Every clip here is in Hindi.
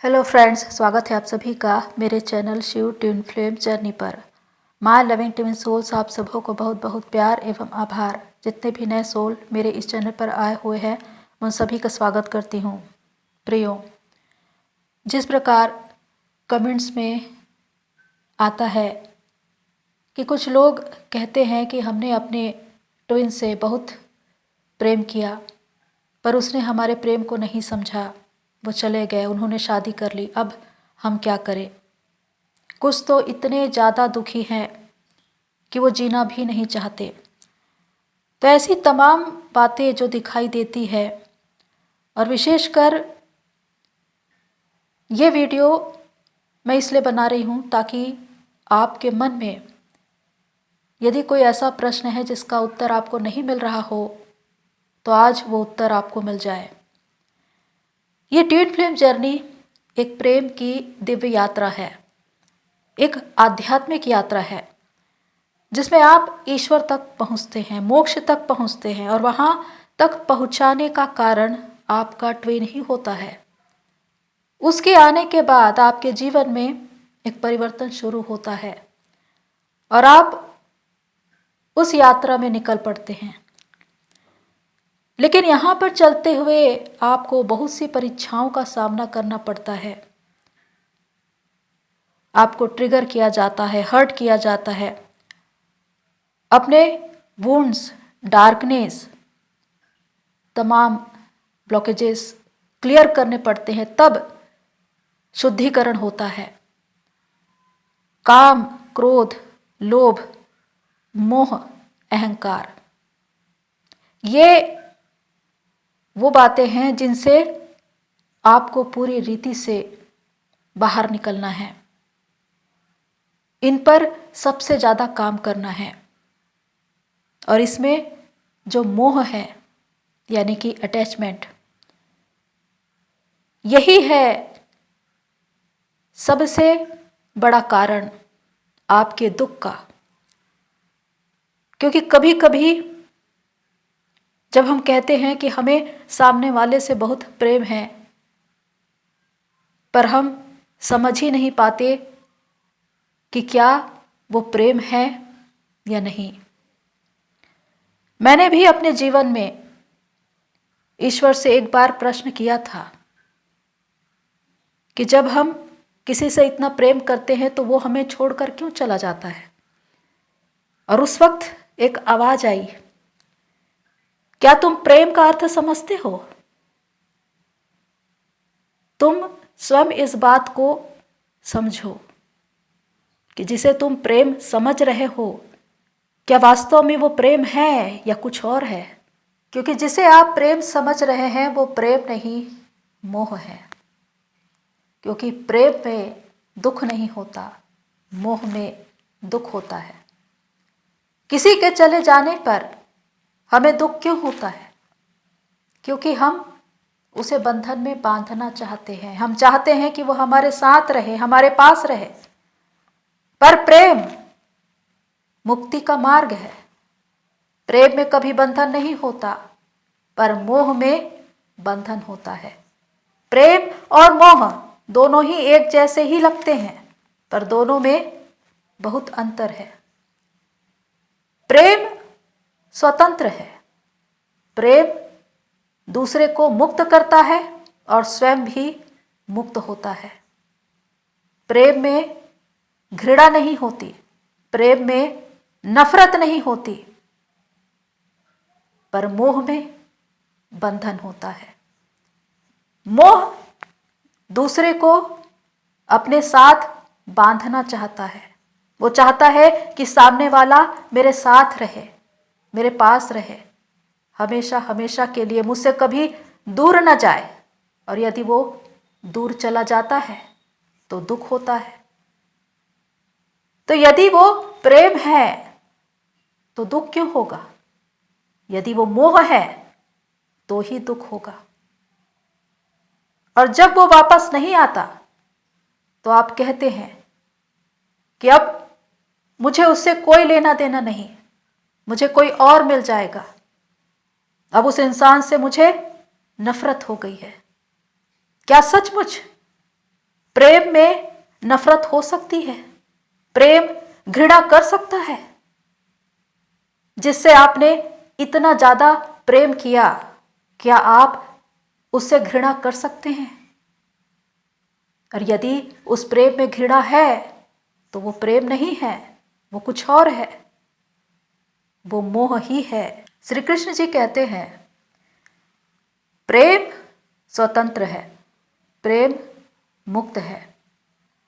हेलो फ्रेंड्स, स्वागत है आप सभी का मेरे channel Shiv twin flame journey पर। माय लविंग ट्विन सोल्स, आप सबों को बहुत बहुत प्यार एवं आभार। जितने भी नए सोल मेरे इस चैनल पर आए हुए हैं उन सभी का स्वागत करती हूँ। प्रियो, जिस प्रकार कमेंट्स में आता है कि कुछ लोग कहते हैं कि हमने अपने ट्विन से बहुत प्रेम किया पर उसने हमारे प्रेम को नहीं समझा, वो चले गए, उन्होंने शादी कर ली, अब हम क्या करें। कुछ तो इतने ज़्यादा दुखी हैं कि वो जीना भी नहीं चाहते। तो ऐसी तमाम बातें जो दिखाई देती है, और विशेषकर ये वीडियो मैं इसलिए बना रही हूँ ताकि आपके मन में यदि कोई ऐसा प्रश्न है जिसका उत्तर आपको नहीं मिल रहा हो तो आज वो उत्तर आपको मिल जाए। ये ट्विन फ्लेम जर्नी एक प्रेम की दिव्य यात्रा है, एक आध्यात्मिक यात्रा है जिसमें आप ईश्वर तक पहुंचते हैं, मोक्ष तक पहुंचते हैं, और वहां तक पहुंचाने का कारण आपका ट्विन ही होता है। उसके आने के बाद आपके जीवन में एक परिवर्तन शुरू होता है और आप उस यात्रा में निकल पड़ते हैं। लेकिन यहाँ पर चलते हुए आपको बहुत सी परीक्षाओं का सामना करना पड़ता है। आपको ट्रिगर किया जाता है, हर्ट किया जाता है, अपने वुंड्स, डार्कनेस, तमाम ब्लॉकेजेस क्लियर करने पड़ते हैं, तब शुद्धिकरण होता है। काम, क्रोध, लोभ, मोह, अहंकार, ये वो बातें हैं जिनसे आपको पूरी रीति से बाहर निकलना है। इन पर सबसे ज़्यादा काम करना है। और इसमें जो मोह है यानी कि अटैचमेंट, यही है सबसे बड़ा कारण आपके दुख का। क्योंकि कभी कभी जब हम कहते हैं कि हमें सामने वाले से बहुत प्रेम है, पर हम समझ ही नहीं पाते कि क्या वो प्रेम है या नहीं। मैंने भी अपने जीवन में ईश्वर से एक बार प्रश्न किया था कि जब हम किसी से इतना प्रेम करते हैं तो वो हमें छोड़कर क्यों चला जाता है। और उस वक्त एक आवाज आई, क्या तुम प्रेम का अर्थ समझते हो? तुम स्वयं इस बात को समझो कि जिसे तुम प्रेम समझ रहे हो, क्या वास्तव में वो प्रेम है या कुछ और है। क्योंकि जिसे आप प्रेम समझ रहे हैं वो प्रेम नहीं, मोह है। क्योंकि प्रेम में दुख नहीं होता, मोह में दुख होता है। किसी के चले जाने पर हमें दुख क्यों होता है? क्योंकि हम उसे बंधन में बांधना चाहते हैं। हम चाहते हैं कि वो हमारे साथ रहे, हमारे पास रहे। पर प्रेम मुक्ति का मार्ग है। प्रेम में कभी बंधन नहीं होता, पर मोह में बंधन होता है। प्रेम और मोह दोनों ही एक जैसे ही लगते हैं, पर दोनों में बहुत अंतर है। प्रेम स्वतंत्र है। प्रेम दूसरे को मुक्त करता है और स्वयं भी मुक्त होता है। प्रेम में घृणा नहीं होती, प्रेम में नफरत नहीं होती, पर मोह में बंधन होता है। मोह दूसरे को अपने साथ बांधना चाहता है। वो चाहता है कि सामने वाला मेरे साथ रहे, मेरे पास रहे, हमेशा हमेशा के लिए, मुझसे कभी दूर न जाए। और यदि वो दूर चला जाता है तो दुख होता है। तो यदि वो प्रेम है तो दुख क्यों होगा? यदि वो मोह है तो ही दुख होगा। और जब वो वापस नहीं आता तो आप कहते हैं कि अब मुझे उससे कोई लेना देना नहीं, मुझे कोई और मिल जाएगा। अब उस इंसान से मुझे नफरत हो गई है। क्या सचमुच प्रेम में नफरत हो सकती है, प्रेम घृणा कर सकता है। जिससे आपने इतना ज्यादा प्रेम किया, क्या आप उससे घृणा कर सकते हैं? और यदि उस प्रेम में घृणा है तो वो प्रेम नहीं है, वो कुछ और है, वो मोह ही है। श्री कृष्ण जी कहते हैं प्रेम स्वतंत्र है, प्रेम मुक्त है।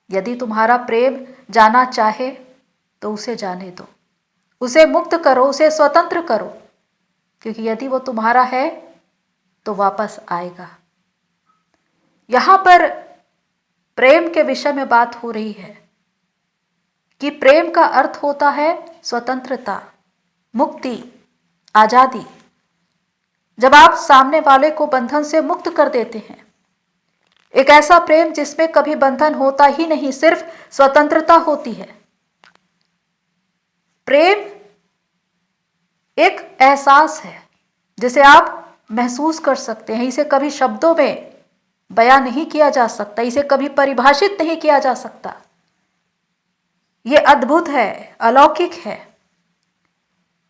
यदि तुम्हारा प्रेम जाना चाहे तो उसे जाने दो, उसे मुक्त करो, उसे स्वतंत्र करो, क्योंकि यदि वो तुम्हारा है तो वापस आएगा। यहां पर प्रेम के विषय में बात हो रही है कि प्रेम का अर्थ होता है स्वतंत्रता, मुक्ति, आजादी। जब आप सामने वाले को बंधन से मुक्त कर देते हैं, एक ऐसा प्रेम जिसमें कभी बंधन होता ही नहीं, सिर्फ स्वतंत्रता होती है। प्रेम एक एहसास है जिसे आप महसूस कर सकते हैं। इसे कभी शब्दों में बयां नहीं किया जा सकता, इसे कभी परिभाषित नहीं किया जा सकता। ये अद्भुत है, अलौकिक है,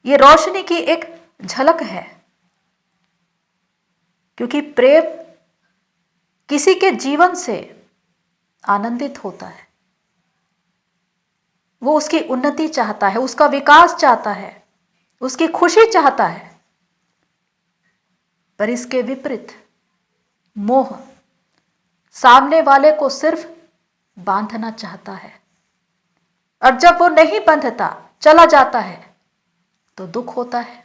ये रोशनी की एक झलक है। क्योंकि प्रेम किसी के जीवन से आनंदित होता है, वो उसकी उन्नति चाहता है, उसका विकास चाहता है, उसकी खुशी चाहता है। पर इसके विपरीत मोह सामने वाले को सिर्फ बांधना चाहता है, और जब वो नहीं बंधता, चला जाता है, तो दुख होता है।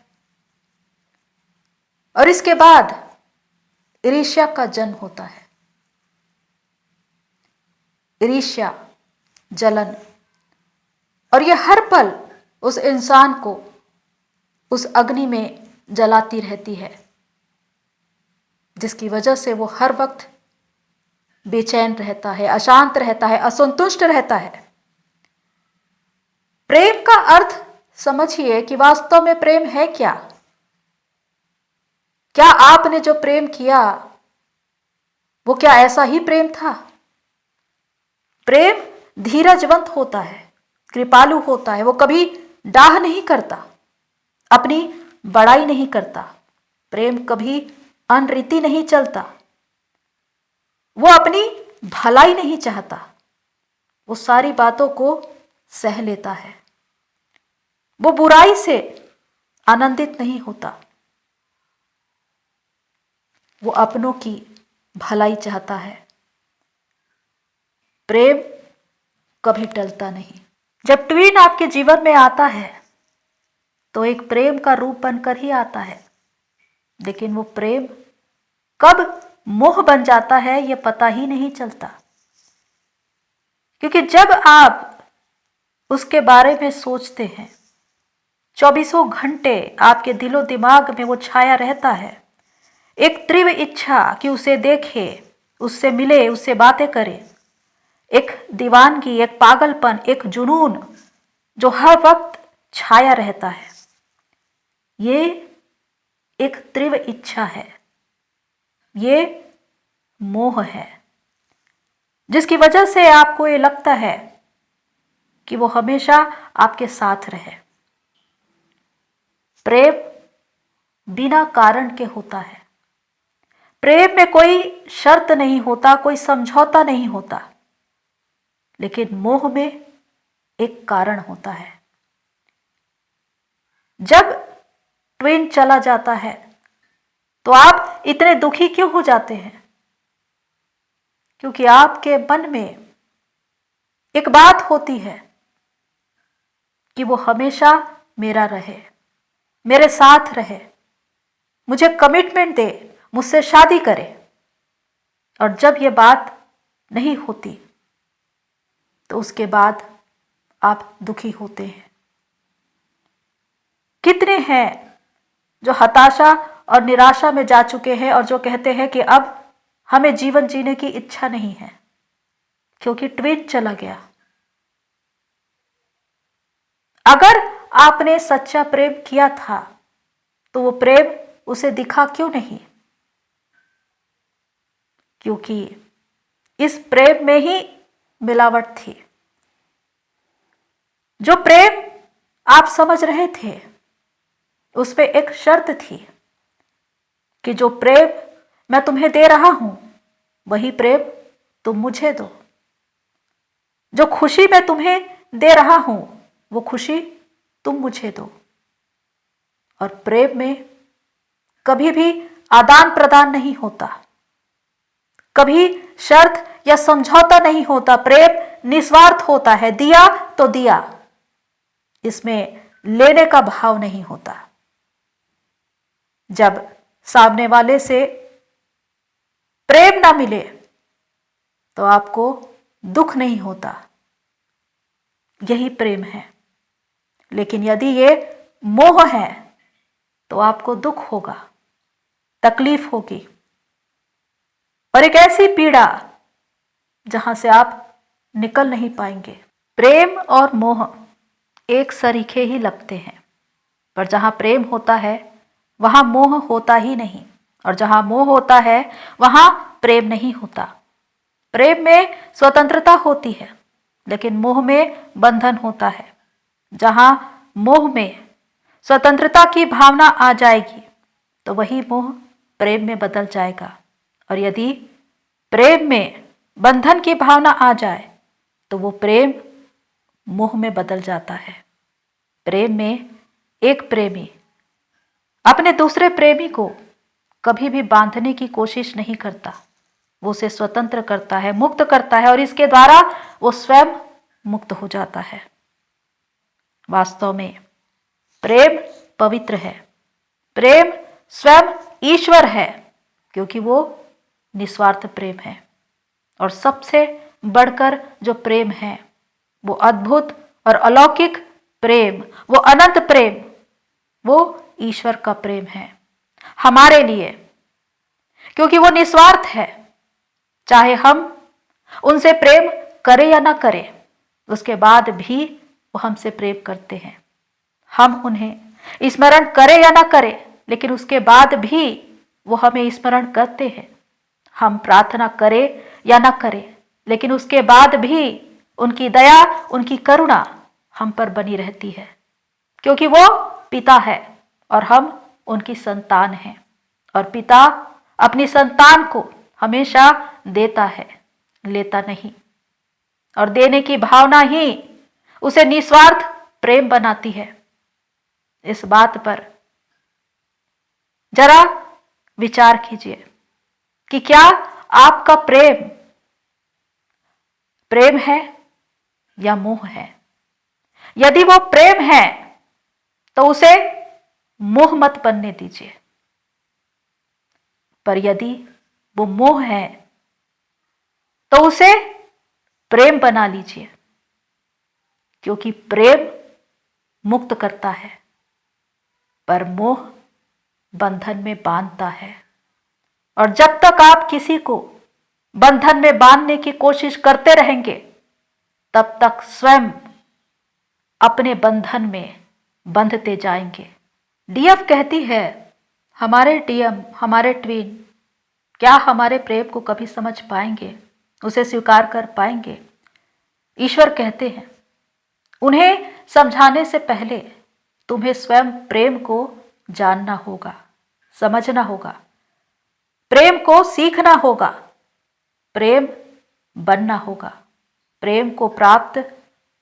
और इसके बाद ईर्ष्या का जन्म होता है। ईर्ष्या, जलन, और यह हर पल उस इंसान को उस अग्नि में जलाती रहती है, जिसकी वजह से वो हर वक्त बेचैन रहता है, अशांत रहता है, असंतुष्ट रहता है। प्रेम का अर्थ समझिए कि वास्तव में प्रेम है क्या? क्या आपने जो प्रेम किया वो क्या ऐसा ही प्रेम था? प्रेम धीरजवंत होता है, कृपालु होता है, वो कभी डाह नहीं करता, अपनी बड़ाई नहीं करता। प्रेम कभी अनरीति नहीं चलता, वो अपनी भलाई नहीं चाहता, वो सारी बातों को सह लेता है। वो बुराई से आनंदित नहीं होता, वो अपनों की भलाई चाहता है। प्रेम कभी टलता नहीं। जब ट्वीन आपके जीवन में आता है तो एक प्रेम का रूप बनकर ही आता है, लेकिन वो प्रेम कब मोह बन जाता है यह पता ही नहीं चलता। क्योंकि जब आप उसके बारे में सोचते हैं, चौबीसों घंटे आपके दिलो दिमाग में वो छाया रहता है, एक तीव्र इच्छा कि उसे देखे, उससे मिले, उससे बातें करे, एक दीवानगी, एक पागलपन, एक जुनून जो हर वक्त छाया रहता है। ये एक तीव्र इच्छा है, ये मोह है, जिसकी वजह से आपको ये लगता है कि वो हमेशा आपके साथ रहे। प्रेम बिना कारण के होता है। प्रेम में कोई शर्त नहीं होता, कोई समझौता नहीं होता, लेकिन मोह में एक कारण होता है। जब ट्विन चला जाता है तो आप इतने दुखी क्यों हो जाते हैं? क्योंकि आपके मन में एक बात होती है कि वो हमेशा मेरा रहे, मेरे साथ रहे, मुझे कमिटमेंट दे, मुझसे शादी करे। और जब ये बात नहीं होती तो उसके बाद आप दुखी होते हैं। कितने हैं जो हताशा और निराशा में जा चुके हैं और जो कहते हैं कि अब हमें जीवन जीने की इच्छा नहीं है, क्योंकि ट्विन चला गया। अगर आपने सच्चा प्रेम किया था तो वो प्रेम उसे दिखा क्यों नहीं? क्योंकि इस प्रेम में ही मिलावट थी। जो प्रेम आप समझ रहे थे उस पे एक शर्त थी कि जो प्रेम मैं तुम्हें दे रहा हूं वही प्रेम तुम मुझे दो। जो खुशी मैं तुम्हें दे रहा हूं वो खुशी तुम मुझे दो। और प्रेम में कभी भी आदान प्रदान नहीं होता, कभी शर्त या समझौता नहीं होता। प्रेम निस्वार्थ होता है, दिया तो दिया, इसमें लेने का भाव नहीं होता। जब सामने वाले से प्रेम ना मिले तो आपको दुख नहीं होता, यही प्रेम है। लेकिन यदि ये मोह है तो आपको दुख होगा, तकलीफ होगी, और एक ऐसी पीड़ा जहां से आप निकल नहीं पाएंगे। प्रेम और मोह एक सरीखे ही लगते हैं, पर जहां प्रेम होता है वहां मोह होता ही नहीं, और जहां मोह होता है वहां प्रेम नहीं होता। प्रेम में स्वतंत्रता होती है लेकिन मोह में बंधन होता है। जहां मोह में स्वतंत्रता की भावना आ जाएगी तो वही मोह प्रेम में बदल जाएगा, और यदि प्रेम में बंधन की भावना आ जाए तो वो प्रेम मोह में बदल जाता है। प्रेम में एक प्रेमी अपने दूसरे प्रेमी को कभी भी बांधने की कोशिश नहीं करता, वो उसे स्वतंत्र करता है, मुक्त करता है, और इसके द्वारा वो स्वयं मुक्त हो जाता है। वास्तव में प्रेम पवित्र है, प्रेम स्वयं ईश्वर है, क्योंकि वो निस्वार्थ प्रेम है। और सबसे बढ़कर जो प्रेम है वो अद्भुत और अलौकिक प्रेम, वो अनंत प्रेम, वो ईश्वर का प्रेम है हमारे लिए, क्योंकि वो निस्वार्थ है। चाहे हम उनसे प्रेम करें या ना करें, उसके बाद भी वो हमसे प्रेम करते हैं। हम उन्हें स्मरण करें या ना करें, लेकिन उसके बाद भी वो हमें स्मरण करते हैं। हम प्रार्थना करें या ना करें, लेकिन उसके बाद भी उनकी दया, उनकी करुणा हम पर बनी रहती है, क्योंकि वो पिता है और हम उनकी संतान हैं। और पिता अपनी संतान को हमेशा देता है, लेता नहीं। और देने की भावना ही उसे निस्वार्थ प्रेम बनाती है। इस बात पर जरा विचार कीजिए कि क्या आपका प्रेम प्रेम है या मोह है। यदि वो प्रेम है तो उसे मोह मत बनने दीजिए, पर यदि वो मोह है तो उसे प्रेम बना लीजिए, क्योंकि प्रेम मुक्त करता है पर मोह बंधन में बांधता है। और जब तक आप किसी को बंधन में बांधने की कोशिश करते रहेंगे तब तक स्वयं अपने बंधन में बंधते जाएंगे। डीएफ कहती है, हमारे डीएम, हमारे ट्विन क्या हमारे प्रेम को कभी समझ पाएंगे, उसे स्वीकार कर पाएंगे। ईश्वर कहते हैं, उन्हें समझाने से पहले तुम्हें स्वयं प्रेम को जानना होगा, समझना होगा, प्रेम को सीखना होगा, प्रेम बनना होगा। प्रेम को प्राप्त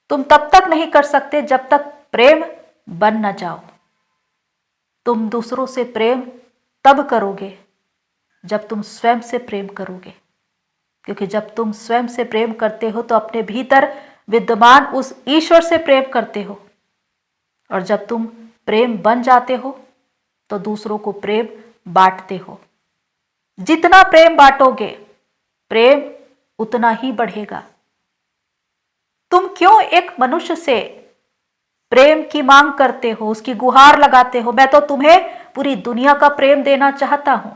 तुम तब तक नहीं कर सकते जब तक प्रेम बन न जाओ। तुम दूसरों से प्रेम तब करोगे जब तुम स्वयं से प्रेम करोगे, क्योंकि जब तुम स्वयं से प्रेम करते हो तो अपने भीतर विद्यमान उस ईश्वर से प्रेम करते हो, और जब तुम प्रेम बन जाते हो तो दूसरों को प्रेम बांटते हो। जितना प्रेम बांटोगे प्रेम उतना ही बढ़ेगा। तुम क्यों एक मनुष्य से प्रेम की मांग करते हो, उसकी गुहार लगाते हो, मैं तो तुम्हें पूरी दुनिया का प्रेम देना चाहता हूं,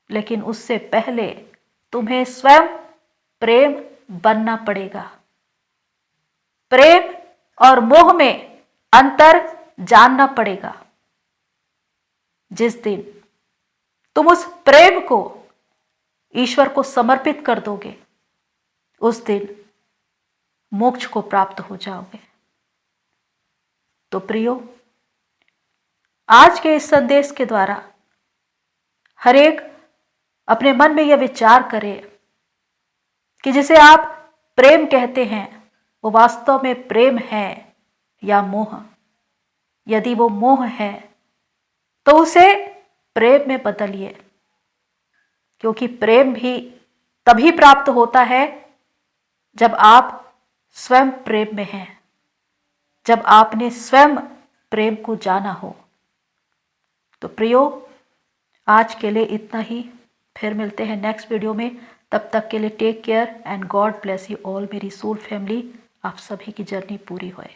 लेकिन उससे पहले तुम्हें स्वयं प्रेम बनना पड़ेगा। प्रेम और मोह में अंतर जानना पड़ेगा। जिस दिन तुम उस प्रेम को ईश्वर को समर्पित कर दोगे, उस दिन मोक्ष को प्राप्त हो जाओगे। तो प्रियो, आज के इस संदेश के द्वारा हर एक अपने मन में यह विचार करे कि जिसे आप प्रेम कहते हैं वो वास्तव में प्रेम है या मोह। यदि वो मोह है तो उसे प्रेम में बदलिए, क्योंकि प्रेम भी तभी प्राप्त होता है जब आप स्वयं प्रेम में हैं, जब आपने स्वयं प्रेम को जाना हो। तो प्रियो, आज के लिए इतना ही। फिर मिलते हैं नेक्स्ट वीडियो में। तब तक के लिए take care and God bless you all. मेरी सोल फैमिली, आप सभी की जर्नी पूरी होए।